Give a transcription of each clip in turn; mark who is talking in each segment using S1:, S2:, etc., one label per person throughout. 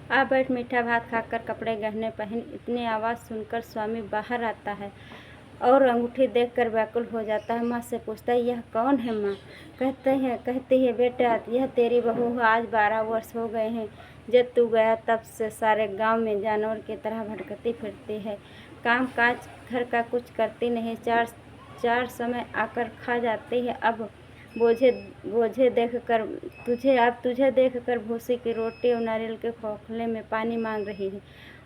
S1: आ बैठ मीठा भात खाकर कपड़े गहने पहन। इतनी आवाज़ सुनकर स्वामी बाहर आता है और अंगूठी देखकर व्याकुल हो जाता है। माँ से पूछता है, यह कौन है माँ? कहती है बेटा, यह तेरी बहू है। आज 12 वर्ष हो गए हैं जब तू गया, तब से सारे गांव में जानवर की तरह भटकती फिरती है। काम काज घर का कुछ करती नहीं, चार समय आकर खा जाती है। अब बोझे तुझे देखकर भूसी की रोटी और नारियल के खोखले में पानी मांग रही है।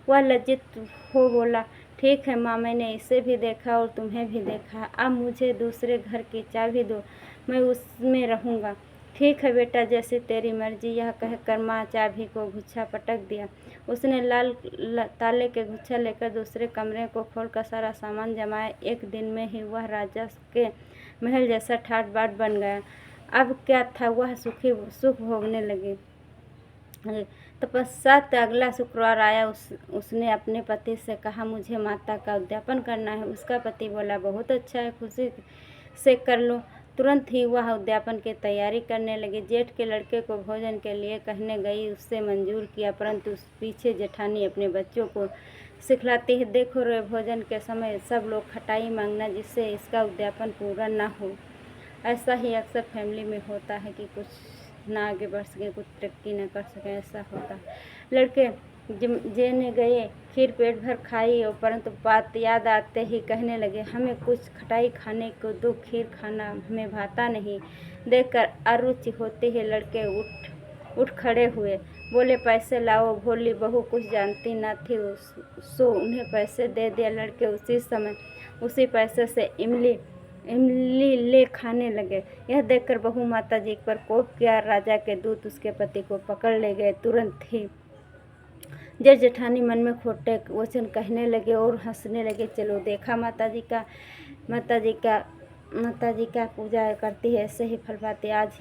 S1: वह लज्जित हो बोला, ठीक है माँ, मैंने इसे भी देखा और तुम्हें भी देखा। अब मुझे दूसरे घर की चाबी दो, मैं उसमें रहूँगा। ठीक है बेटा, जैसे तेरी मर्जी। यह कहकर माँ चाबी को गुच्छा पटक दिया। उसने लाल ताले के गुच्छा लेकर दूसरे कमरे को खोलकर सारा सामान जमाया। एक दिन में ही वह राजा के महल जैसा ठाट बाट बन गया। अब क्या था, वह सुख भोगने लगे। तपश्चात अगला शुक्रवार आया। उसने अपने पति से कहा, मुझे माता का उद्यापन करना है। उसका पति बोला, बहुत अच्छा है, खुशी से कर लो। तुरंत ही वह उद्यापन की तैयारी करने लगी। जेठ के लड़के को भोजन के लिए कहने गई, उससे मंजूर किया, परंतु उस पीछे जेठानी अपने बच्चों को सिखलाती है, देखो रे, भोजन के समय सब लोग खटाई मांगना, जिससे इसका उद्यापन पूरा ना हो। ऐसा ही अक्सर फैमिली में होता है कि कुछ ना आगे बढ़ सके, कुछ तरक्की न कर सके, ऐसा होता है। लड़के जेने गए, खीर पेट भर खाई, और परंतु बात याद आते ही कहने लगे, हमें कुछ खटाई खाने को दो, खीर खाना हमें भाता नहीं। देखकर अरुचि होती है। लड़के उठ खड़े हुए, बोले, पैसे लाओ। भोली बहू कुछ जानती न थी, सो उन्हें पैसे दे दिया। लड़के उसी समय उसी पैसे से इमली ले खाने लगे। यह देखकर बहू माता जी पर कोप किया। राजा के दूत उसके पति को पकड़ ले गए। तुरंत ही जेठ जेठानी मन में खोटे वचन कहने लगे और हंसने लगे। चलो देखा, माता जी का पूजा करती है, ऐसे ही फल पाती। आज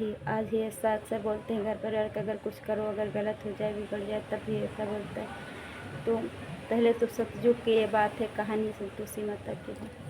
S1: ही ऐसा अक्सर बोलते हैं घर परिवार का, अगर कुछ करो, अगर गलत हो जाए, बिगड़ जाए, तब भी ऐसा बोलता है। तो पहले तो सतयुग की ये बात है, कहानी तुलसी माता की है।